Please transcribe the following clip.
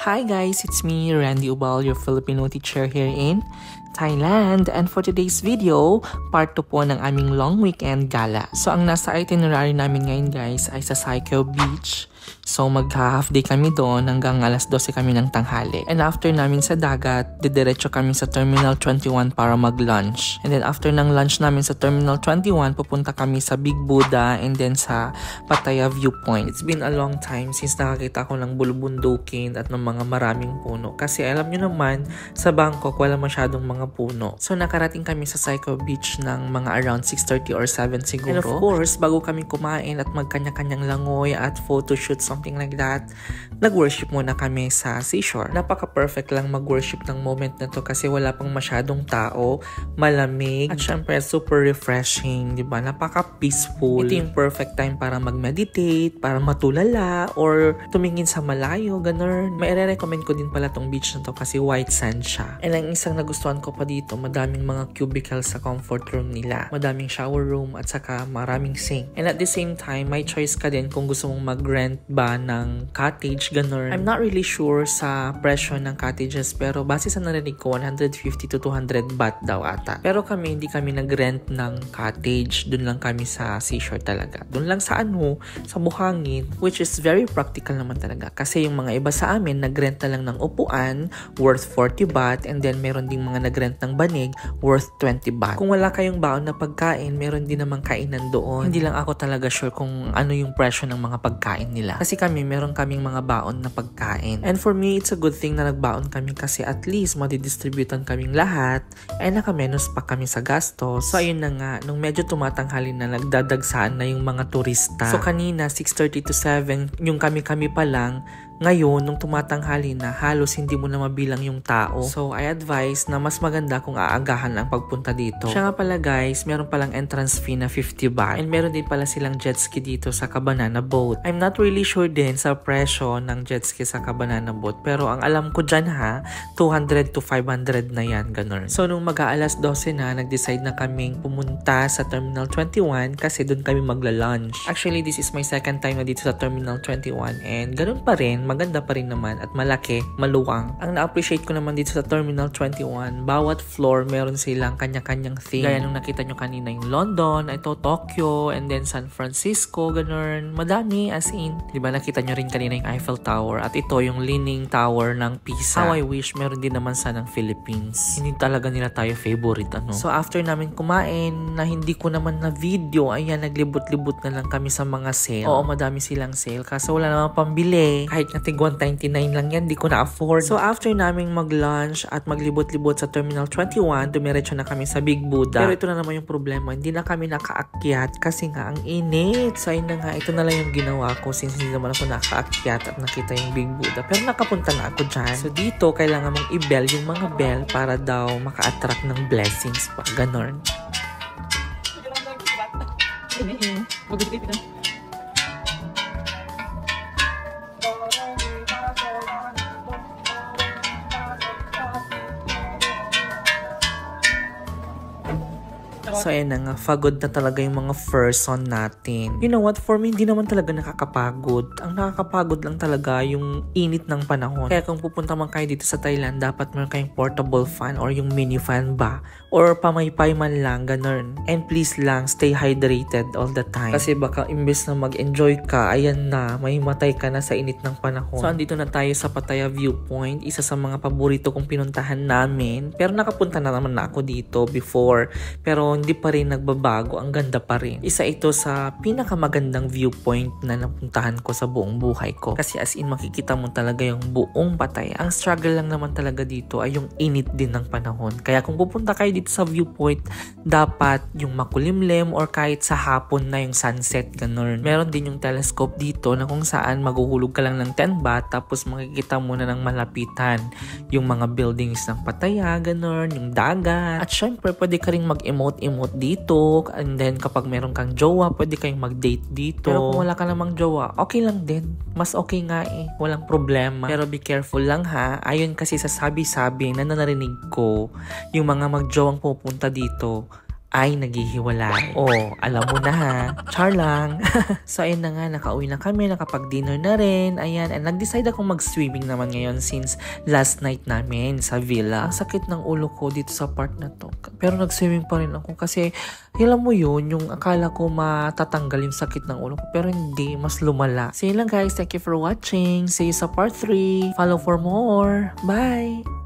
Hi guys, it's me, Randy Ubal, your Filipino teacher here in Thailand. And for today's video, part 2 po ng aming long weekend gala. So ang nasa itinerary namin ngayon guys ay sa Siquijor Beach. So magha-half day kami doon hanggang alas 12 kami ng tanghali. And after namin sa dagat, didiretso kami sa Terminal 21 para mag-lunch. And then after ng lunch namin sa Terminal 21, pupunta kami sa Big Buddha and then sa Pattaya Viewpoint. It's been a long time since nakakita ko ng bulubundukin at ng mga maraming puno. Kasi alam nyo naman, sa Bangkok wala masyadong mga puno. So nakarating kami sa Siquijor Beach ng mga around 6:30 or 7 siguro. And of course, bago kami kumain at magkanya-kanyang langoy at photoshoot, something like that, nag-worship muna kami sa seashore. Napaka-perfect lang mag-worship ng moment na to kasi wala pang masyadong tao, malamig, at syempre super refreshing, di ba? Napaka-peaceful. Ito yung perfect time para mag-meditate, para matulala, or tumingin sa malayo, ganun. May recommend ko din pala tong beach na to kasi white sand siya. And ang isang nagustuhan ko pa dito, madaming mga cubicles sa comfort room nila. Madaming shower room at saka maraming sink. And at the same time, may choice ka din kung gusto mong mag-rent ba ng cottage, ganun. I'm not really sure sa presyo ng cottages pero base sa narinig ko, 150 to 200 baht daw ata. Pero kami, hindi kami nag-rent ng cottage. Doon lang kami sa seashore talaga. Doon lang sa sa Buhangin, which is very practical naman talaga. Kasi yung mga iba sa amin, nag-rent na lang ng upuan worth 40 baht and then meron ding mga nag-rent ng banig worth 20 baht. Kung wala kayong baon na pagkain, meron din namang kainan doon. Hindi lang ako talaga sure kung ano yung presyo ng mga pagkain nila. Kasi meron kaming mga baon na pagkain. And for me, it's a good thing na nagbaon kami kasi at least madidistributan kaming lahat and nakamenos pa kami sa gastos. So ayun na nga, nung medyo tumatanghali na, nagdadagsaan na yung mga turista. So kanina, 6:30 to 7, yung kami-kami pa lang. Ngayon, nung tumatanghali na, halos hindi mo na mabilang yung tao. So, I advise na mas maganda kung aagahan ang pagpunta dito. Siya nga pala guys, meron palang entrance fee na 50 baht. And meron din pala silang jet ski dito sa Cabanana Boat. I'm not really sure din sa presyo ng jet ski sa Cabanana Boat. Pero ang alam ko dyan 200 to 500 na yan, ganun. So, nung mag-aalas 12 na, nag-decide na kaming pumunta sa Terminal 21 kasi doon kami magla-lunch. Actually, this is my second time na dito sa Terminal 21 and ganun pa rin. Maganda pa rin naman at malaki, maluwang. Ang na-appreciate ko naman dito sa Terminal 21, bawat floor meron silang kanya-kanyang theme. Gaya nung nakita nyo kanina yung London, ito Tokyo, and then San Francisco, ganun. Madami as in. Diba nakita nyo rin kanina yung Eiffel Tower at ito yung Leaning Tower ng Pisa. How I wish meron din naman sanang Philippines. Hindi talaga nila tayo favorite So after namin kumain, na hindi ko naman na video, ayan, naglibot-libot na lang kami sa mga sale. Oo, madami silang sale kasi wala namang pambili. Kahit tig 199 lang yan, di ko na-afford. So after naming mag-lunch at maglibot-libot sa Terminal 21, dumiretso na kami sa Big Buddha. Pero ito na naman yung problema, hindi na kami nakaakyat kasi nga ang init. So ayun na nga, ito na lang yung ginawa ko since hindi naman ako nakaakyat at nakita yung Big Buddha. Pero nakapunta na ako dyan. So dito, kailangan mong i-bell yung mga bell para daw maka-attract ng blessings pa. Ganon. So ayan na nga, pagod na talaga yung mga first on natin. You know what, for me, hindi naman talaga nakakapagod. Ang nakakapagod lang talaga yung init ng panahon. Kaya kung pupunta man kayo dito sa Thailand, dapat meron kayong portable fan or yung mini fan ba? Or pamaypay man lang, ganun. And please lang, stay hydrated all the time. Kasi baka imbes na mag-enjoy ka, ayan na, may matay ka na sa init ng panahon. So andito na tayo sa Pattaya Viewpoint, isa sa mga paborito kong pinuntahan namin. Pero nakapunta na naman na ako dito before. Pero hindi pa rin nagbabago, ang ganda pa rin. Isa ito sa pinakamagandang viewpoint na napuntahan ko sa buong buhay ko. Kasi as in makikita mo talaga yung buong Pattaya. Ang struggle lang naman talaga dito ay yung init din ng panahon. Kaya kung pupunta kayo dito sa viewpoint, dapat yung makulimlim or kahit sa hapon na yung sunset, ganun. Meron din yung telescope dito na kung saan maguhulog ka lang ng 10 baht tapos makikita mo na ng malapitan yung mga buildings ng Pattaya, ganun, yung dagat. At syempre, pwede ka rin mag-emote dito. And then, kapag meron kang jowa, pwede kayong mag-date dito. Pero kung wala ka namang jowa, okay lang din. Mas okay nga Walang problema. Pero be careful lang Ayon kasi sa sabi-sabi na narinig ko, yung mga magjowang pupunta dito, ay naghihiwalay. Oh, alam mo na ha. Char lang. So ayun na nga, nakauwi na kami, nakapag-dinner na rin. Ayan, and nag-decide akong mag-swimming naman ngayon since last night namin sa villa. Ang sakit ng ulo ko dito sa part na to. Pero nag-swimming pa rin ako kasi alam mo yun, yung akala ko matatanggal yung sakit ng ulo ko. Pero hindi, mas lumala. So yun lang guys, thank you for watching. See you sa part 3. Follow for more. Bye!